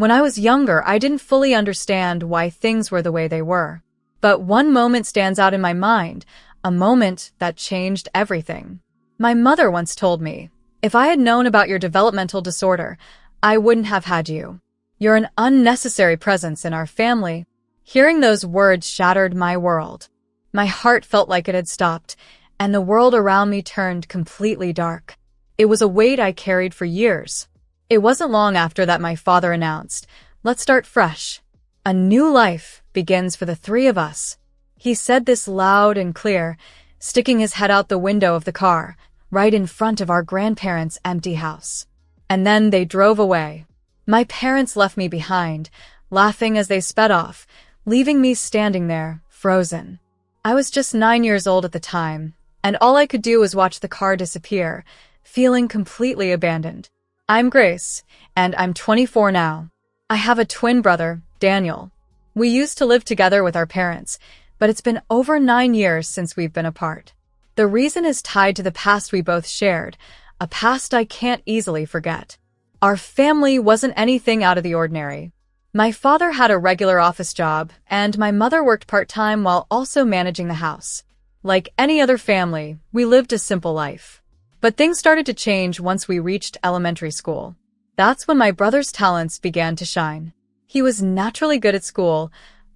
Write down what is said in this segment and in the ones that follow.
When I was younger, I didn't fully understand why things were the way they were. But one moment stands out in my mind, a moment that changed everything. My mother once told me, "If I had known about your developmental disorder, I wouldn't have had you. You're an unnecessary presence in our family." Hearing those words shattered my world. My heart felt like it had stopped, and the world around me turned completely dark. It was a weight I carried for years. It wasn't long after that my father announced, "Let's start fresh. A new life begins for the three of us." He said this loud and clear, sticking his head out the window of the car, right in front of our grandparents' empty house. And then they drove away. My parents left me behind, laughing as they sped off, leaving me standing there, frozen. I was just 9 years old at the time, and all I could do was watch the car disappear, feeling completely abandoned. I'm Grace, and I'm 24 now. I have a twin brother, Daniel. We used to live together with our parents, but it's been over 9 years since we've been apart. The reason is tied to the past we both shared, a past I can't easily forget. Our family wasn't anything out of the ordinary. My father had a regular office job, and my mother worked part-time while also managing the house. Like any other family, we lived a simple life. But things started to change once we reached elementary school. That's when my brother's talents began to shine. He was naturally good at school,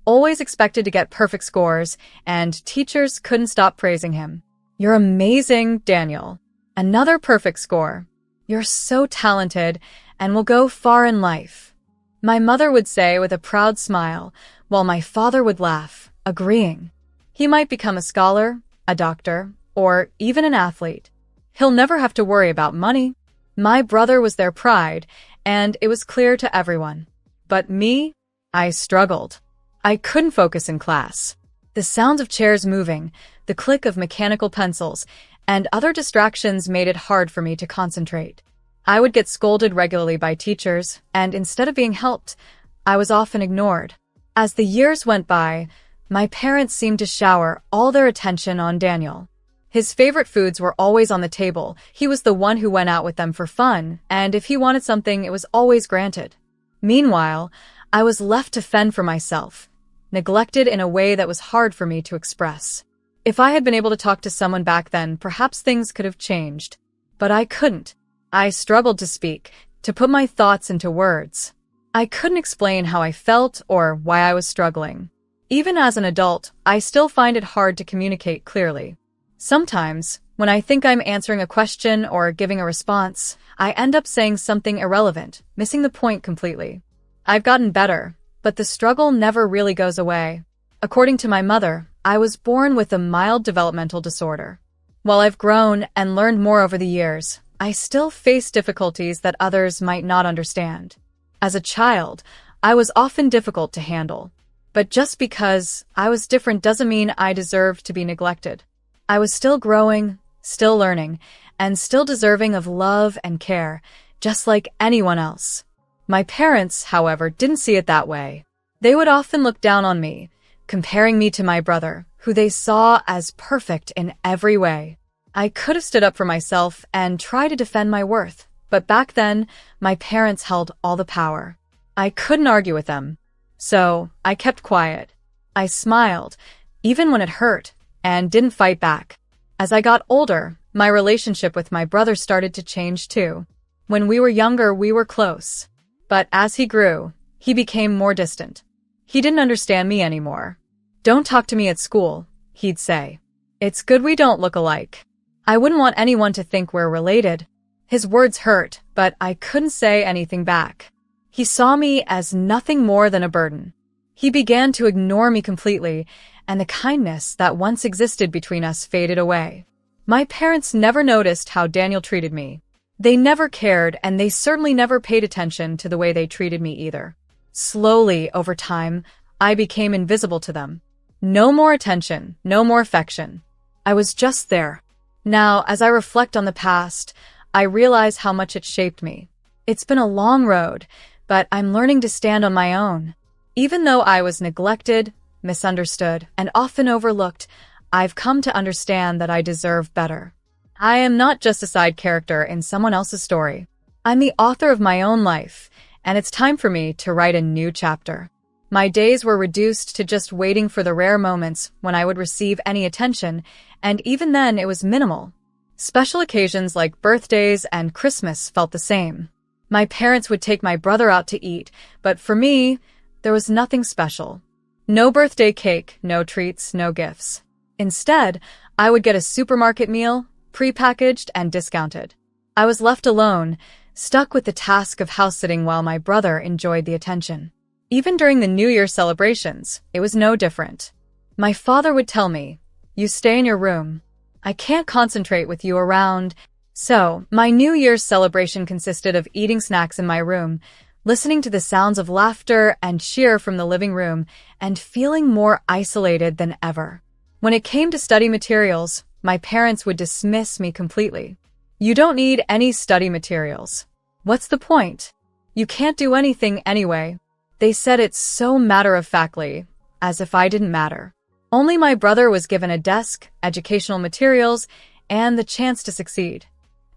always expected to get perfect scores, and teachers couldn't stop praising him. "You're amazing, Daniel. Another perfect score. You're so talented and will go far in life," my mother would say with a proud smile, while my father would laugh, agreeing. He might become a scholar, a doctor, or even an athlete. He'll never have to worry about money. My brother was their pride, and it was clear to everyone. But me, I struggled. I couldn't focus in class. The sounds of chairs moving, the click of mechanical pencils, and other distractions made it hard for me to concentrate. I would get scolded regularly by teachers, and instead of being helped, I was often ignored. As the years went by, my parents seemed to shower all their attention on Daniel. His favorite foods were always on the table. He was the one who went out with them for fun, and if he wanted something, it was always granted. Meanwhile, I was left to fend for myself, neglected in a way that was hard for me to express. If I had been able to talk to someone back then, perhaps things could have changed. But I couldn't. I struggled to speak, to put my thoughts into words. I couldn't explain how I felt or why I was struggling. Even as an adult, I still find it hard to communicate clearly. Sometimes, when I think I'm answering a question or giving a response, I end up saying something irrelevant, missing the point completely. I've gotten better, but the struggle never really goes away. According to my mother, I was born with a mild developmental disorder. While I've grown and learned more over the years, I still face difficulties that others might not understand. As a child, I was often difficult to handle. But just because I was different doesn't mean I deserved to be neglected. I was still growing, still learning, and still deserving of love and care, just like anyone else. My parents, however, didn't see it that way. They would often look down on me, comparing me to my brother, who they saw as perfect in every way. I could have stood up for myself and tried to defend my worth, but back then, my parents held all the power. I couldn't argue with them. So, I kept quiet. I smiled, even when it hurt, and didn't fight back. As I got older, my relationship with my brother started to change too. When we were younger, we were close. But as he grew, he became more distant. He didn't understand me anymore. "Don't talk to me at school," he'd say. "It's good we don't look alike." I wouldn't want anyone to think we're related. His words hurt, but I couldn't say anything back. He saw me as nothing more than a burden. He began to ignore me completely, and the kindness that once existed between us faded away. My parents never noticed how Daniel treated me. They never cared, and they certainly never paid attention to the way they treated me either. Slowly, over time, I became invisible to them. No more attention, no more affection. I was just there. Now, as I reflect on the past, I realize how much it shaped me. It's been a long road, but I'm learning to stand on my own. Even though I was neglected, misunderstood, and often overlooked, I've come to understand that I deserve better. I am not just a side character in someone else's story. I'm the author of my own life, and it's time for me to write a new chapter. My days were reduced to just waiting for the rare moments when I would receive any attention, and even then it was minimal. Special occasions like birthdays and Christmas felt the same. My parents would take my brother out to eat, but for me, there was nothing special. No birthday cake, no treats, no gifts. Instead, I would get a supermarket meal, prepackaged and discounted. I was left alone, stuck with the task of house-sitting while my brother enjoyed the attention. Even during the New Year celebrations, it was no different. My father would tell me, "You stay in your room. I can't concentrate with you around." So, my New Year's celebration consisted of eating snacks in my room, listening to the sounds of laughter and cheer from the living room, and feeling more isolated than ever. When it came to study materials, my parents would dismiss me completely. "You don't need any study materials. What's the point? You can't do anything anyway." They said it so matter-of-factly, as if I didn't matter. Only my brother was given a desk, educational materials, and the chance to succeed.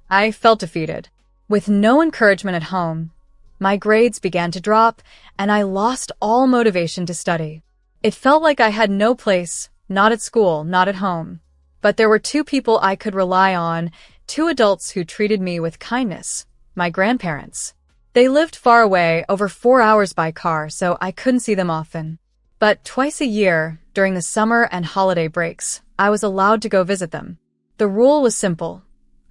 I felt defeated. With no encouragement at home, my grades began to drop, and I lost all motivation to study. It felt like I had no place, not at school, not at home. But there were two people I could rely on, two adults who treated me with kindness, my grandparents. They lived far away, over 4 hours by car, so I couldn't see them often. But twice a year, during the summer and holiday breaks, I was allowed to go visit them. The rule was simple.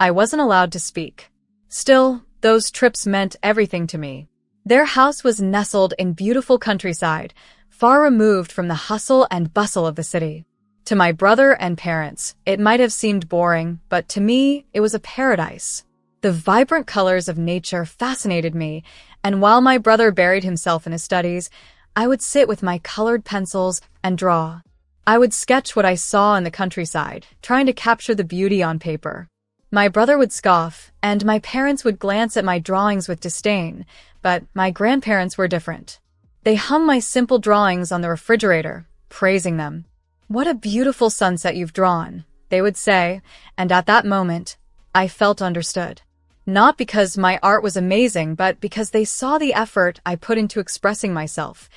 I wasn't allowed to speak. Still, those trips meant everything to me. Their house was nestled in beautiful countryside, far removed from the hustle and bustle of the city. To my brother and parents, it might have seemed boring, but to me, it was a paradise. The vibrant colors of nature fascinated me, and while my brother buried himself in his studies, I would sit with my colored pencils and draw. I would sketch what I saw in the countryside, trying to capture the beauty on paper. My brother would scoff, and my parents would glance at my drawings with disdain, but my grandparents were different. They hung my simple drawings on the refrigerator, praising them. "What a beautiful sunset you've drawn," they would say, and at that moment, I felt understood. Not because my art was amazing, but because they saw the effort I put into expressing myself,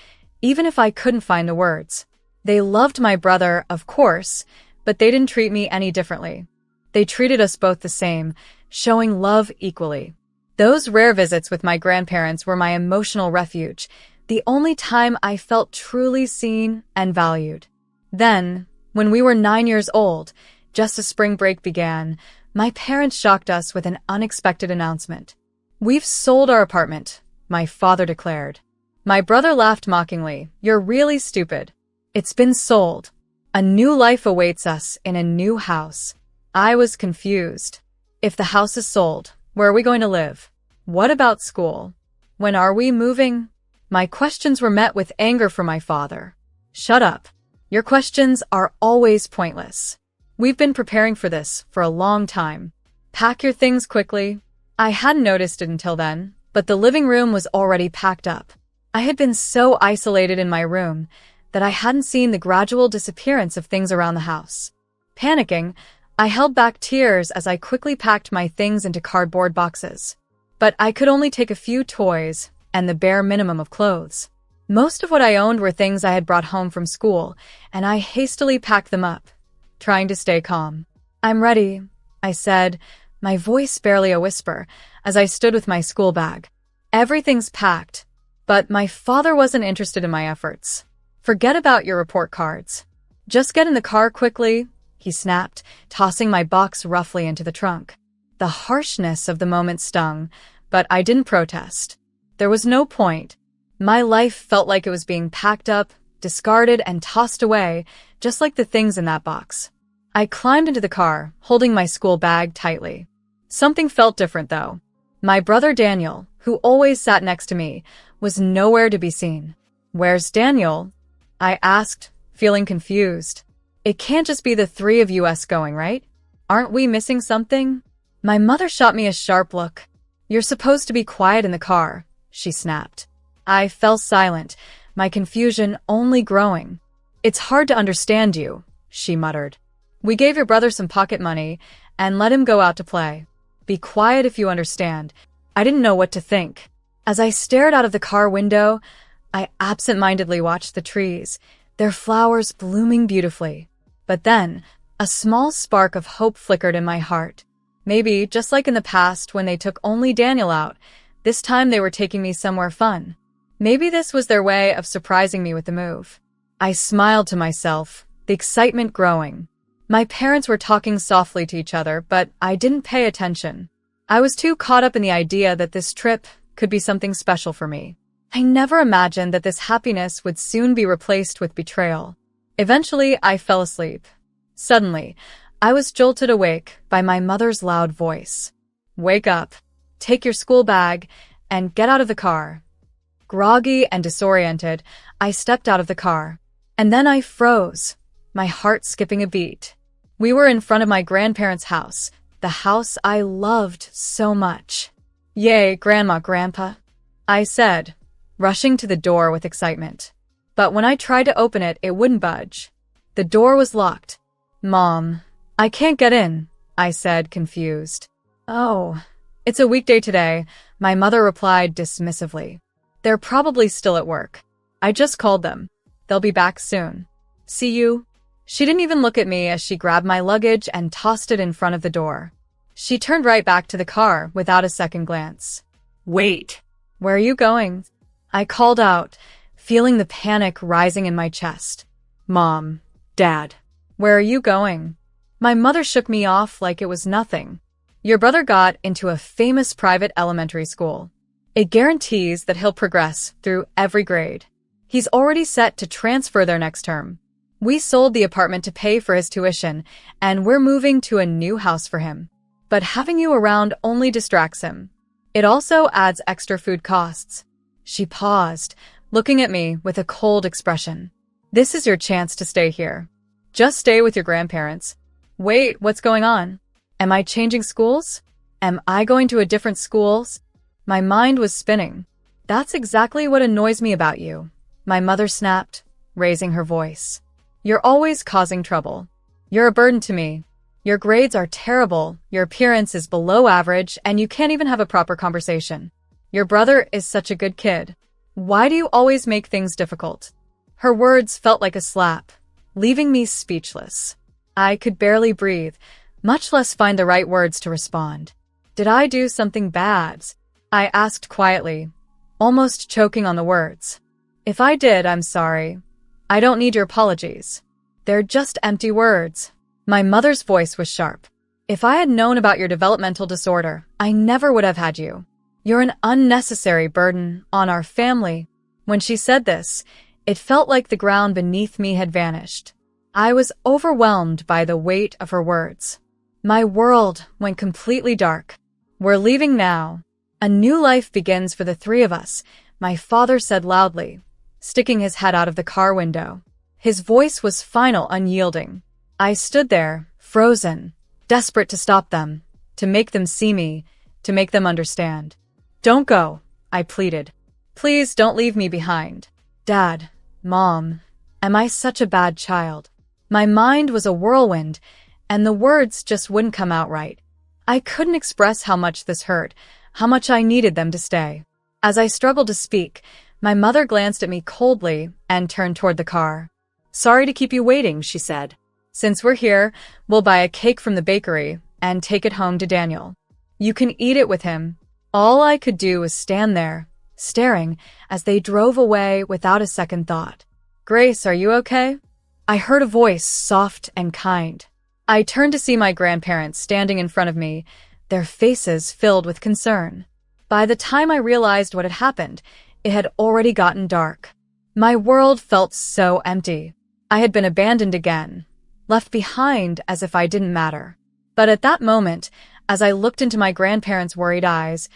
even if I couldn't find the words. They loved my brother, of course, but they didn't treat me any differently. They treated us both the same, showing love equally. Those rare visits with my grandparents were my emotional refuge, the only time I felt truly seen and valued. Then, when we were 9 years old, just as spring break began, my parents shocked us with an unexpected announcement. "We've sold our apartment," my father declared. My brother laughed mockingly. "You're really stupid. It's been sold. A new life awaits us in a new house." I was confused. If the house is sold, where are we going to live? What about school? When are we moving? My questions were met with anger from my father. "Shut up. Your questions are always pointless. We've been preparing for this for a long time. Pack your things quickly." I hadn't noticed it until then, but the living room was already packed up. I had been so isolated in my room that I hadn't seen the gradual disappearance of things around the house. Panicking, I held back tears as I quickly packed my things into cardboard boxes. But I could only take a few toys and the bare minimum of clothes. Most of what I owned were things I had brought home from school, and I hastily packed them up, trying to stay calm. "I'm ready," I said, my voice barely a whisper, as I stood with my school bag. "Everything's packed." But my father wasn't interested in my efforts. "Forget about your report cards. Just get in the car quickly," he snapped, tossing my box roughly into the trunk. The harshness of the moment stung, but I didn't protest. There was no point. My life felt like it was being packed up, discarded, and tossed away, just like the things in that box. I climbed into the car, holding my school bag tightly. Something felt different, though. My brother Daniel, who always sat next to me, was nowhere to be seen. "Where's Daniel?" I asked, feeling confused. "It can't just be the three of us going, right? Aren't we missing something?" My mother shot me a sharp look. "You're supposed to be quiet in the car," she snapped. I fell silent, my confusion only growing. "It's hard to understand you," she muttered. "We gave your brother some pocket money and let him go out to play. Be quiet if you understand." I didn't know what to think. As I stared out of the car window, I absent-mindedly watched the trees, their flowers blooming beautifully. But then, a small spark of hope flickered in my heart. Maybe, just like in the past when they took only Daniel out, this time they were taking me somewhere fun. Maybe this was their way of surprising me with the move. I smiled to myself, the excitement growing. My parents were talking softly to each other, but I didn't pay attention. I was too caught up in the idea that this trip could be something special for me. I never imagined that this happiness would soon be replaced with betrayal. Eventually, I fell asleep. Suddenly, I was jolted awake by my mother's loud voice. "Wake up, take your school bag, and get out of the car." Groggy and disoriented, I stepped out of the car. And then I froze, my heart skipping a beat. We were in front of my grandparents' house, the house I loved so much. "Yay, Grandma, Grandpa," I said, rushing to the door with excitement. But when I tried to open it, it wouldn't budge. The door was locked. "Mom, I can't get in," I said, confused. "Oh, it's a weekday today," my mother replied dismissively. "They're probably still at work. I just called them. They'll be back soon. See you." She didn't even look at me as she grabbed my luggage and tossed it in front of the door. She turned right back to the car without a second glance. "Wait. Where are you going?" I called out, feeling the panic rising in my chest. "Mom, Dad, where are you going?" My mother shook me off like it was nothing. "Your brother got into a famous private elementary school. It guarantees that he'll progress through every grade. He's already set to transfer there next term. We sold the apartment to pay for his tuition, and we're moving to a new house for him. But having you around only distracts him. It also adds extra food costs." She paused, looking at me with a cold expression. "This is your chance to stay here. Just stay with your grandparents." Wait, what's going on? Am I changing schools? Am I going to a different school? My mind was spinning. "That's exactly what annoys me about you," my mother snapped, raising her voice. "You're always causing trouble. You're a burden to me. Your grades are terrible, your appearance is below average, and you can't even have a proper conversation. Your brother is such a good kid. Why do you always make things difficult?" Her words felt like a slap, leaving me speechless. I could barely breathe, much less find the right words to respond. "Did I do something bad?" I asked quietly, almost choking on the words. "If I did, I'm sorry. I don't need your apologies. They're just empty words." My mother's voice was sharp. "If I had known about your developmental disorder, I never would have had you. You're an unnecessary burden on our family." When she said this, it felt like the ground beneath me had vanished. I was overwhelmed by the weight of her words. My world went completely dark. "We're leaving now. A new life begins for the three of us," my father said loudly, sticking his head out of the car window. His voice was final, unyielding. I stood there, frozen, desperate to stop them, to make them see me, to make them understand. "Don't go," I pleaded. "Please don't leave me behind. Dad, Mom, am I such a bad child?" My mind was a whirlwind, and the words just wouldn't come out right. I couldn't express how much this hurt, how much I needed them to stay. As I struggled to speak, my mother glanced at me coldly and turned toward the car. "Sorry to keep you waiting," she said. "Since we're here, we'll buy a cake from the bakery and take it home to Daniel. You can eat it with him." All I could do was stand there, staring, as they drove away without a second thought. "Grace, are you okay?" I heard a voice, soft and kind. I turned to see my grandparents standing in front of me, their faces filled with concern. By the time I realized what had happened, it had already gotten dark. My world felt so empty. I had been abandoned again, left behind as if I didn't matter. But at that moment, as I looked into my grandparents' worried eyes,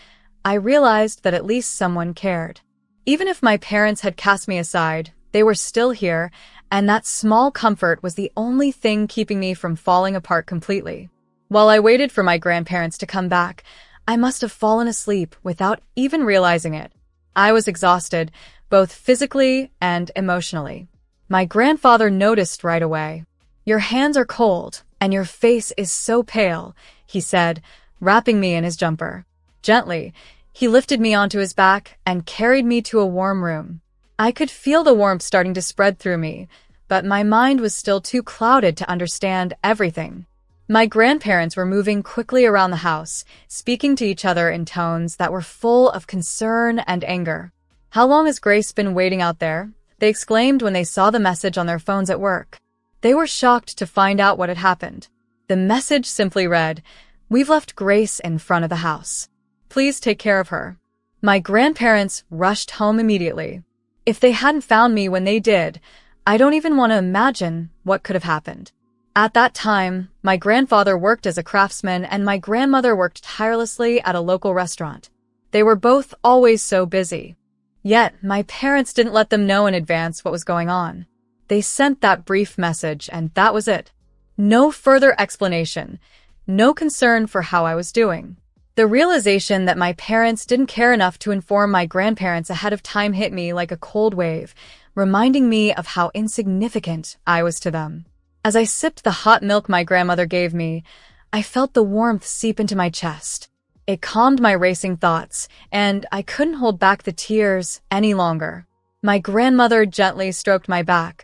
I realized that at least someone cared. Even if my parents had cast me aside, they were still here, and that small comfort was the only thing keeping me from falling apart completely. While I waited for my grandparents to come back, I must have fallen asleep without even realizing it. I was exhausted, both physically and emotionally. My grandfather noticed right away. "Your hands are cold, and your face is so pale," he said, wrapping me in his jumper. Gently, He lifted me onto his back and carried me to a warm room. I could feel the warmth starting to spread through me, but my mind was still too clouded to understand everything. My grandparents were moving quickly around the house, speaking to each other in tones that were full of concern and anger. "How long has Grace been waiting out there?" they exclaimed when they saw the message on their phones at work. They were shocked to find out what had happened. The message simply read, "We've left Grace in front of the house. Please take care of her." My grandparents rushed home immediately. If they hadn't found me when they did, I don't even want to imagine what could have happened. At that time, my grandfather worked as a craftsman and my grandmother worked tirelessly at a local restaurant. They were both always so busy. Yet, my parents didn't let them know in advance what was going on. They sent that brief message, and that was it. No further explanation, no concern for how I was doing. The realization that my parents didn't care enough to inform my grandparents ahead of time hit me like a cold wave, reminding me of how insignificant I was to them. As I sipped the hot milk my grandmother gave me, I felt the warmth seep into my chest. It calmed my racing thoughts, and I couldn't hold back the tears any longer. My grandmother gently stroked my back,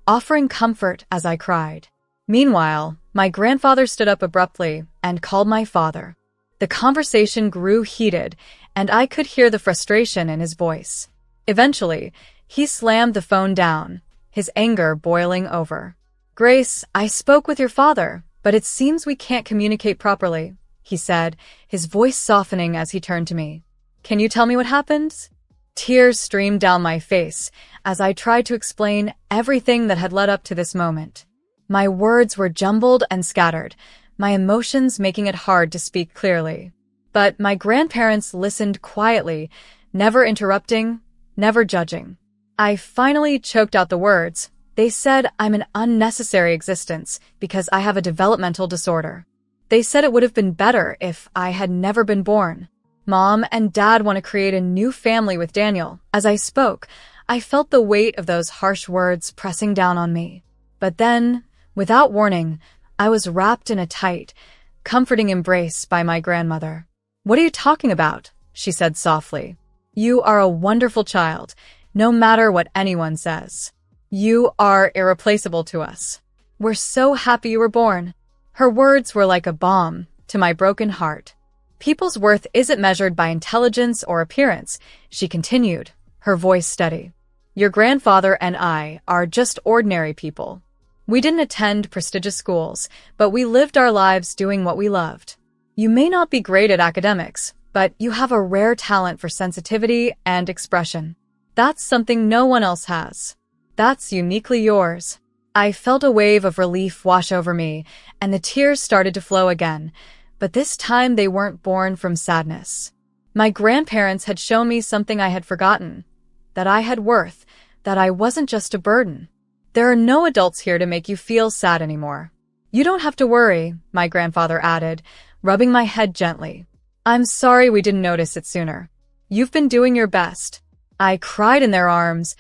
offering comfort as I cried. Meanwhile, my grandfather stood up abruptly and called my father. The conversation grew heated, and I could hear the frustration in his voice. Eventually, he slammed the phone down, his anger boiling over. "Grace, I spoke with your father, but it seems we can't communicate properly," he said, his voice softening as he turned to me. "Can you tell me what happened?" Tears streamed down my face as I tried to explain everything that had led up to this moment. My words were jumbled and scattered, my emotions making it hard to speak clearly. But my grandparents listened quietly, never interrupting, never judging. I finally choked out the words. They said I'm an unnecessary existence because I have a developmental disorder. They said it would have been better if I had never been born. Mom and Dad want to create a new family with Daniel. As I spoke, I felt the weight of those harsh words pressing down on me. But then, without warning, I was wrapped in a tight, comforting embrace by my grandmother. "What are you talking about?" she said softly. "You are a wonderful child, no matter what anyone says. You are irreplaceable to us. We're so happy you were born." Her words were like a balm to my broken heart. "People's worth isn't measured by intelligence or appearance," she continued, her voice steady. "Your grandfather and I are just ordinary people. We didn't attend prestigious schools, but we lived our lives doing what we loved. You may not be great at academics, but you have a rare talent for sensitivity and expression. That's something no one else has. That's uniquely yours." I felt a wave of relief wash over me, and the tears started to flow again, but this time they weren't born from sadness. My grandparents had shown me something I had forgotten, that I had worth, that I wasn't just a burden. "There are no adults here to make you feel sad anymore. You don't have to worry," my grandfather added, rubbing my head gently. "I'm sorry we didn't notice it sooner. You've been doing your best." I cried in their arms,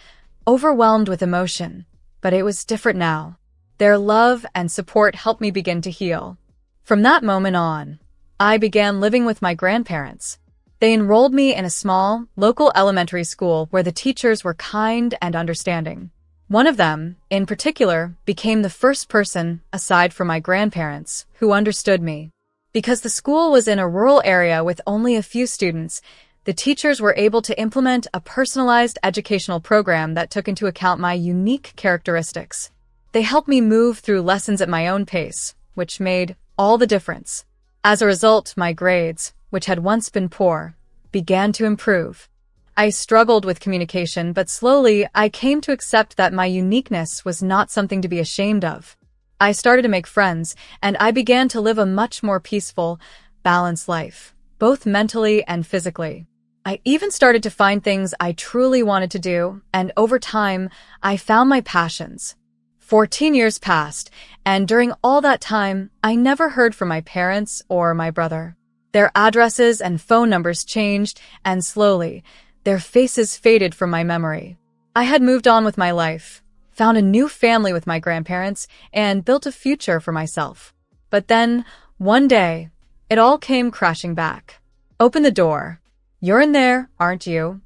overwhelmed with emotion. But it was different now. Their love and support helped me begin to heal. From that moment on, I began living with my grandparents. They enrolled me in a small, local elementary school where the teachers were kind and understanding. One of them, in particular, became the first person, aside from my grandparents, who understood me. Because the school was in a rural area with only a few students, the teachers were able to implement a personalized educational program that took into account my unique characteristics. They helped me move through lessons at my own pace, which made all the difference. As a result, my grades, which had once been poor, began to improve. I struggled with communication, but slowly I came to accept that my uniqueness was not something to be ashamed of. I started to make friends, and I began to live a much more peaceful, balanced life, both mentally and physically. I even started to find things I truly wanted to do, and over time, I found my passions. 14 years passed, and during all that time, I never heard from my parents or my brother. Their addresses and phone numbers changed, and slowly, their faces faded from my memory. I had moved on with my life, found a new family with my grandparents, and built a future for myself. But then, one day, it all came crashing back. "Open the door," You're in there, aren't you?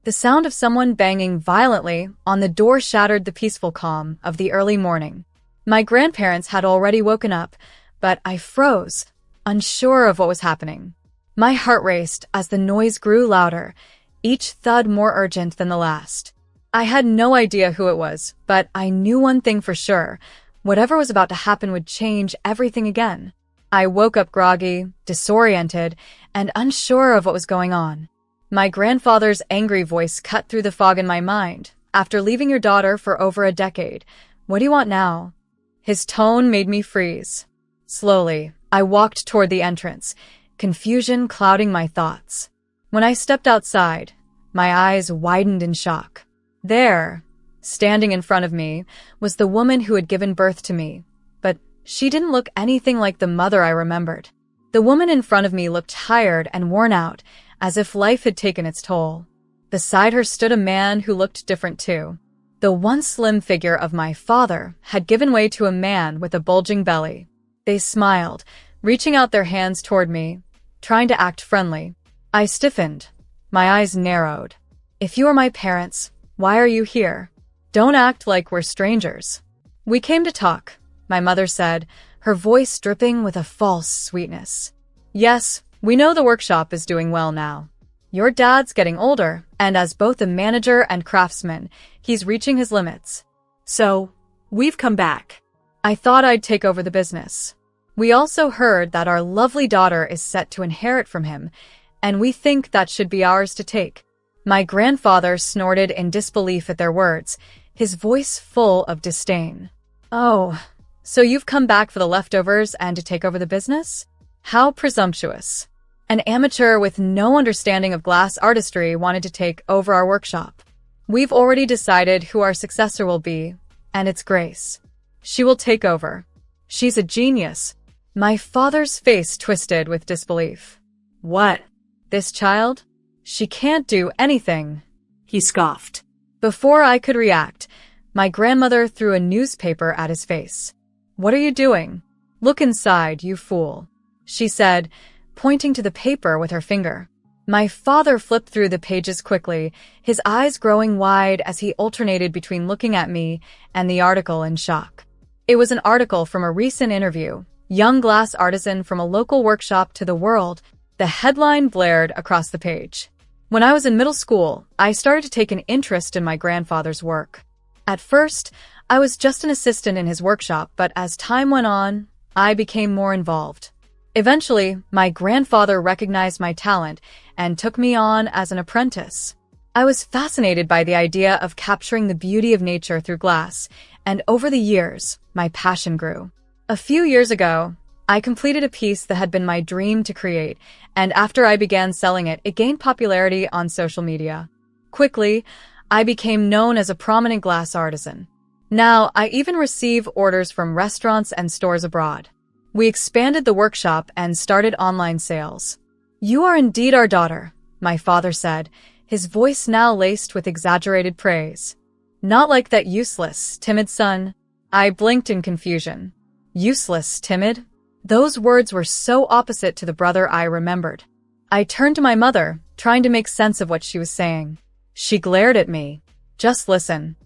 The sound of someone banging violently on the door shattered the peaceful calm of the early morning. My grandparents had already woken up, but I froze, unsure of what was happening. My heart raced as the noise grew louder, each thud more urgent than the last. I had no idea who it was, but I knew one thing for sure. Whatever was about to happen would change everything again. I woke up groggy, disoriented, and unsure of what was going on. My grandfather's angry voice cut through the fog in my mind. After leaving your daughter for over a decade, what do you want now? His tone made me freeze. Slowly, I walked toward the entrance, confusion clouding my thoughts. When I stepped outside, my eyes widened in shock. There, standing in front of me, was the woman who had given birth to me, but she didn't look anything like the mother I remembered. The woman in front of me looked tired and worn out, as if life had taken its toll. Beside her stood a man who looked different too. The once slim figure of my father had given way to a man with a bulging belly. They smiled, reaching out their hands toward me, trying to act friendly. I stiffened. My eyes narrowed. If you are my parents, why are you here? Don't act like we're strangers. We came to talk, my mother said, her voice dripping with a false sweetness. Yes, we know the workshop is doing well now. Your dad's getting older, and as both a manager and craftsman, he's reaching his limits. So, we've come back. I thought I'd take over the business. We also heard that our lovely daughter is set to inherit from him, and we think that should be ours to take. My grandfather snorted in disbelief at their words, his voice full of disdain. Oh, so you've come back for the leftovers and to take over the business? How presumptuous. An amateur with no understanding of glass artistry wanted to take over our workshop. We've already decided who our successor will be, and it's Grace. She will take over. She's a genius. My father's face twisted with disbelief. What? This child? She can't do anything, he scoffed. Before I could react, my grandmother threw a newspaper at his face. What are you doing? Look inside, you fool, she said, pointing to the paper with her finger. My father flipped through the pages quickly, his eyes growing wide as he alternated between looking at me and the article in shock. It was an article from a recent interview, young glass artisan from a local workshop to the world. The headline blared across the page. When I was in middle school, I started to take an interest in my grandfather's work. At first, I was just an assistant in his workshop, but as time went on, I became more involved. Eventually, my grandfather recognized my talent and took me on as an apprentice. I was fascinated by the idea of capturing the beauty of nature through glass, and over the years, my passion grew. A few years ago, I completed a piece that had been my dream to create, and after I began selling it, it gained popularity on social media. Quickly, I became known as a prominent glass artisan. Now, I even receive orders from restaurants and stores abroad. We expanded the workshop and started online sales. You are indeed our daughter, my father said, his voice now laced with exaggerated praise. Not like that useless, timid son. I blinked in confusion. Useless, timid? Those words were so opposite to the brother I remembered. I turned to my mother, trying to make sense of what she was saying. She glared at me. Just listen.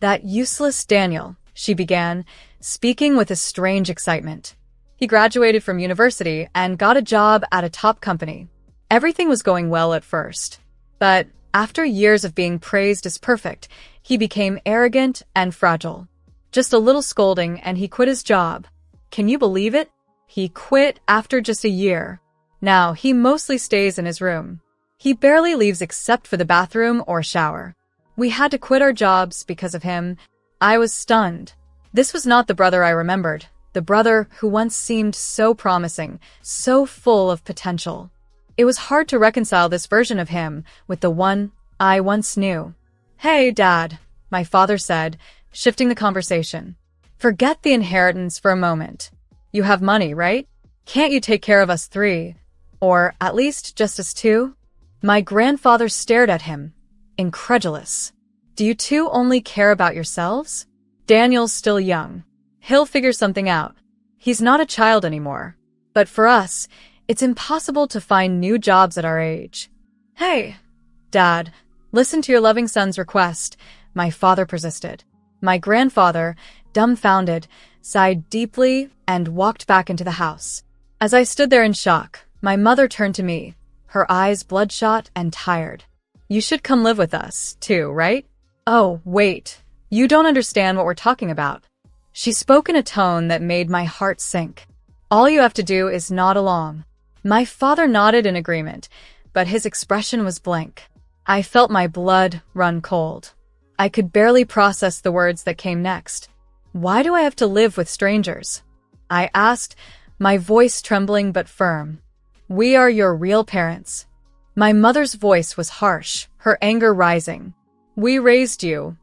That useless Daniel, she began, speaking with a strange excitement. He graduated from university and got a job at a top company. Everything was going well at first. But after years of being praised as perfect, he became arrogant and fragile. Just a little scolding and he quit his job. Can you believe it? He quit after just a year. Now, he mostly stays in his room. He barely leaves except for the bathroom or shower. We had to quit our jobs because of him. I was stunned. This was not the brother I remembered, the brother who once seemed so promising, so full of potential. It was hard to reconcile this version of him with the one I once knew. Hey, Dad, my father said, shifting the conversation. Forget the inheritance for a moment. You have money, right? Can't you take care of us three? Or at least just us two? My grandfather stared at him, incredulous. Do you two only care about yourselves? Daniel's still young. He'll figure something out. He's not a child anymore. But for us, it's impossible to find new jobs at our age. Hey, Dad, listen to your loving son's request, my father persisted. My grandfather, dumbfounded, sighed deeply and walked back into the house. As I stood there in shock, my mother turned to me, her eyes bloodshot and tired. You should come live with us, too, right? Oh, wait. You don't understand what we're talking about. She spoke in a tone that made my heart sink. All you have to do is nod along. My father nodded in agreement, but his expression was blank. I felt my blood run cold. I could barely process the words that came next. Why do I have to live with strangers? I asked, my voice trembling but firm. We are your real parents. My mother's voice was harsh, her anger rising. We raised you.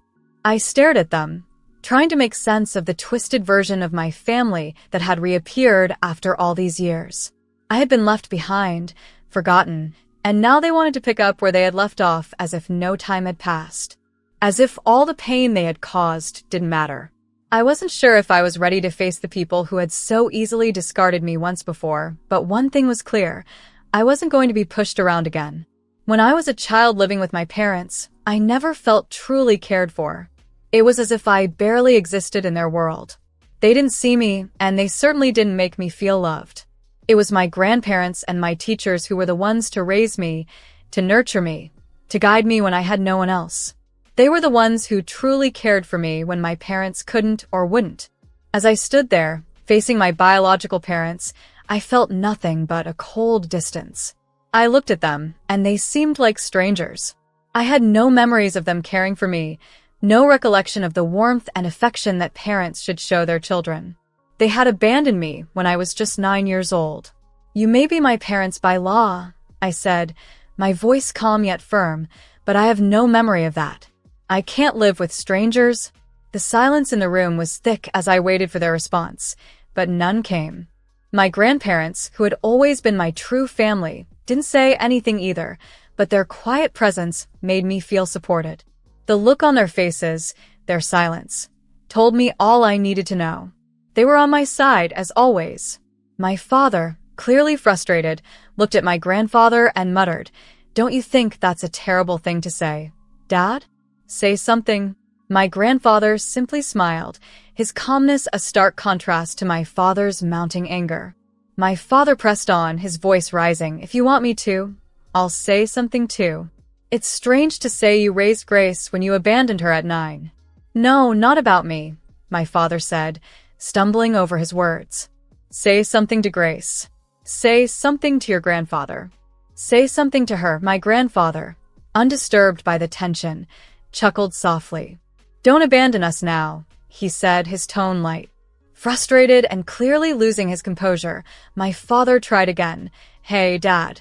I stared at them, trying to make sense of the twisted version of my family that had reappeared after all these years. I had been left behind, forgotten, and now they wanted to pick up where they had left off as if no time had passed. As if all the pain they had caused didn't matter. I wasn't sure if I was ready to face the people who had so easily discarded me once before, but one thing was clear. I wasn't going to be pushed around again. When I was a child living with my parents, I never felt truly cared for. It was as if I barely existed in their world. They didn't see me, and they certainly didn't make me feel loved. It was my grandparents and my teachers who were the ones to raise me, to nurture me, to guide me when I had no one else. They were the ones who truly cared for me when my parents couldn't or wouldn't. As I stood there, facing my biological parents, I felt nothing but a cold distance. I looked at them, and they seemed like strangers. I had no memories of them caring for me, no recollection of the warmth and affection that parents should show their children. They had abandoned me when I was just 9 years old. You may be my parents by law, I said, my voice calm yet firm, but I have no memory of that. I can't live with strangers. The silence in the room was thick as I waited for their response, but none came. My grandparents, who had always been my true family, didn't say anything either, but their quiet presence made me feel supported. The look on their faces, their silence, told me all I needed to know. They were on my side, as always. My father, clearly frustrated, looked at my grandfather and muttered, "Don't you think that's a terrible thing to say, Dad? Say something." My grandfather simply smiled, his calmness a stark contrast to my father's mounting anger. My father pressed on, his voice rising, "If you want me to, I'll say something too. It's strange to say you raised Grace when you abandoned her at 9. No, not about me," my father said, stumbling over his words. "Say something to Grace. Say something to your grandfather. Say something to her." My grandfather, undisturbed by the tension, chuckled softly. "Don't abandon us now," he said, his tone light. Frustrated and clearly losing his composure, my father tried again. "Hey, Dad,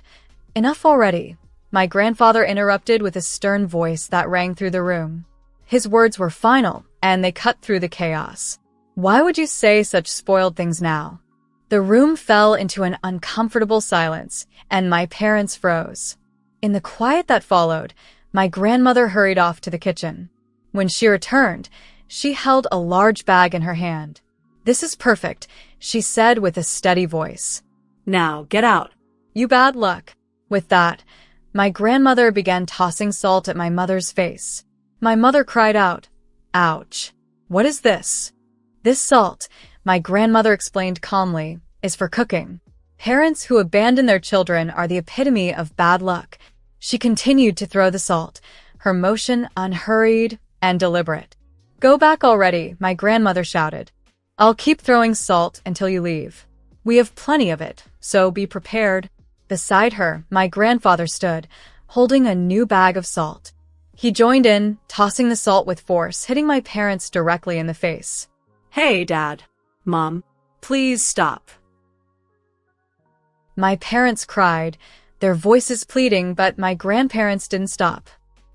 enough already." My grandfather interrupted with a stern voice that rang through the room. His words were final, and they cut through the chaos. "Why would you say such spoiled things now?" The room fell into an uncomfortable silence, and my parents froze. In the quiet that followed, my grandmother hurried off to the kitchen. When she returned, she held a large bag in her hand. "This is perfect," she said with a steady voice. "Now, get out. You bad luck." With that, my grandmother began tossing salt at my mother's face. My mother cried out, "Ouch. What is this?" "This salt," my grandmother explained calmly, "is for cooking. Parents who abandon their children are the epitome of bad luck." She continued to throw the salt, her motion unhurried and deliberate. "Go back already," my grandmother shouted. "I'll keep throwing salt until you leave. We have plenty of it, so be prepared." Beside her, my grandfather stood, holding a new bag of salt. He joined in, tossing the salt with force, hitting my parents directly in the face. "Hey, Dad. Mom, please stop." My parents cried, their voices pleading, but my grandparents didn't stop.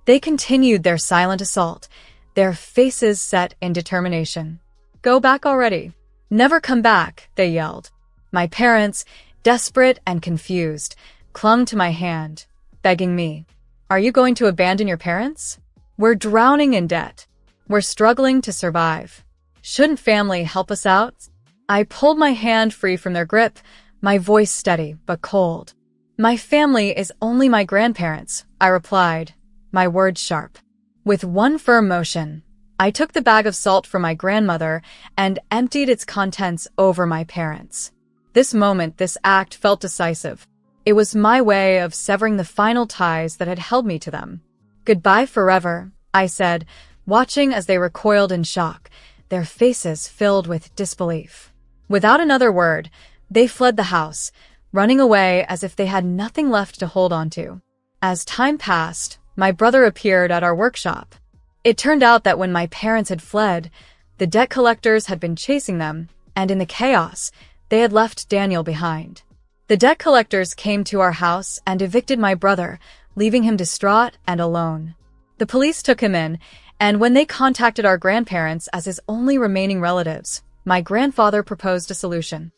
They continued their silent assault, their faces set in determination. "Go back already. Never come back," they yelled. My parents, desperate and confused, clung to my hand, begging me, "Are you going to abandon your parents? We're drowning in debt. We're struggling to survive. Shouldn't family help us out?" I pulled my hand free from their grip, my voice steady but cold. My family is only my grandparents, I replied, my words sharp. With one firm motion, I took the bag of salt from my grandmother and emptied its contents over my parents. This moment, this act felt decisive. It was my way of severing the final ties that had held me to them. Goodbye forever, I said, watching as they recoiled in shock, their faces filled with disbelief. Without another word, they fled the house, running away as if they had nothing left to hold on to. As time passed, my brother appeared at our workshop. It turned out that when my parents had fled, the debt collectors had been chasing them, and in the chaos, they had left Daniel behind. The debt collectors came to our house and evicted my brother, leaving him distraught and alone. The police took him in, and when they contacted our grandparents as his only remaining relatives, my grandfather proposed a solution.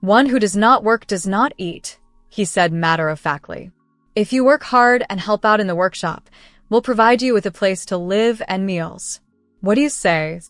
One who does not work does not eat, he said matter-of-factly. If you work hard and help out in the workshop, we'll provide you with a place to live and meals. What do you say?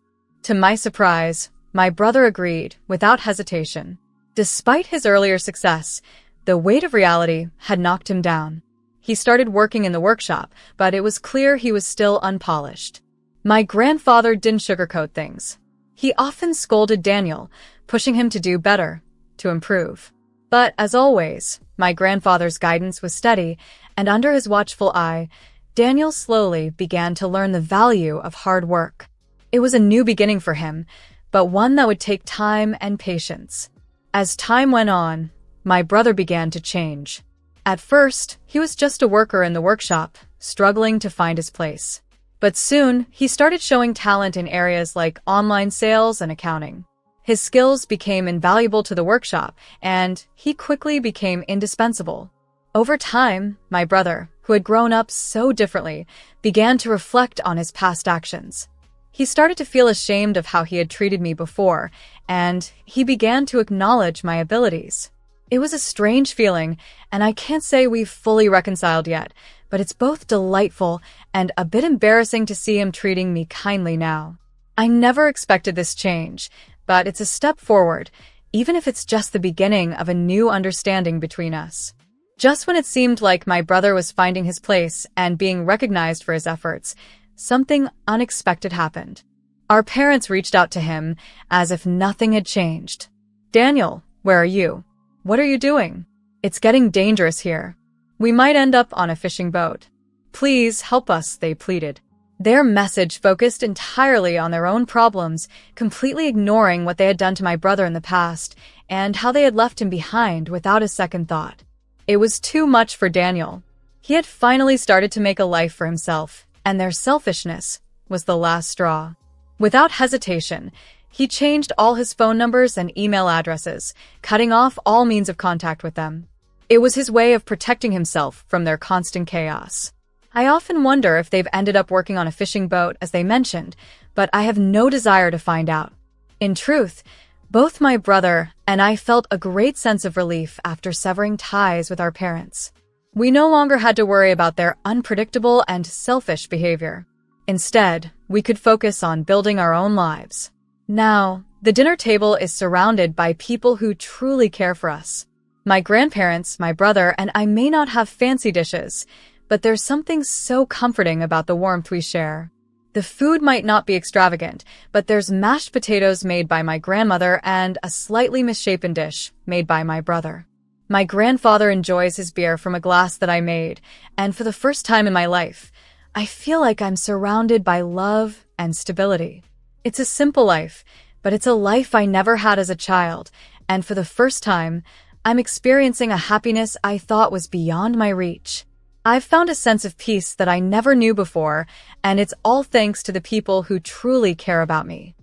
To my surprise, my brother agreed without hesitation. Despite his earlier success, the weight of reality had knocked him down. He started working in the workshop, but it was clear he was still unpolished. My grandfather didn't sugarcoat things. He often scolded Daniel, pushing him to do better, to improve. But as always, my grandfather's guidance was steady, and under his watchful eye, Daniel slowly began to learn the value of hard work. It was a new beginning for him, but one that would take time and patience. As time went on, my brother began to change. At first, he was just a worker in the workshop, struggling to find his place. But soon, he started showing talent in areas like online sales and accounting. His skills became invaluable to the workshop, and he quickly became indispensable. Over time, my brother, who had grown up so differently, began to reflect on his past actions. He started to feel ashamed of how he had treated me before, and he began to acknowledge my abilities. It was a strange feeling, and I can't say we've fully reconciled yet, but it's both delightful and a bit embarrassing to see him treating me kindly now. I never expected this change, but it's a step forward, even if it's just the beginning of a new understanding between us. Just when it seemed like my brother was finding his place and being recognized for his efforts, something unexpected happened. Our parents reached out to him as if nothing had changed. "Daniel, where are you? What are you doing? It's getting dangerous here. We might end up on a fishing boat. Please help us," they pleaded. Their message focused entirely on their own problems, completely ignoring what they had done to my brother in the past and how they had left him behind without a second thought. It was too much for Daniel. He had finally started to make a life for himself, and their selfishness was the last straw. Without hesitation, he changed all his phone numbers and email addresses, cutting off all means of contact with them. It was his way of protecting himself from their constant chaos. I often wonder if they've ended up working on a fishing boat, as they mentioned, but I have no desire to find out. In truth, both my brother and I felt a great sense of relief after severing ties with our parents. We no longer had to worry about their unpredictable and selfish behavior. Instead, we could focus on building our own lives. Now, the dinner table is surrounded by people who truly care for us. My grandparents, my brother, and I may not have fancy dishes, but there's something so comforting about the warmth we share. The food might not be extravagant, but there's mashed potatoes made by my grandmother and a slightly misshapen dish made by my brother. My grandfather enjoys his beer from a glass that I made, and for the first time in my life, I feel like I'm surrounded by love and stability. It's a simple life, but it's a life I never had as a child, and for the first time, I'm experiencing a happiness I thought was beyond my reach. I've found a sense of peace that I never knew before, and it's all thanks to the people who truly care about me.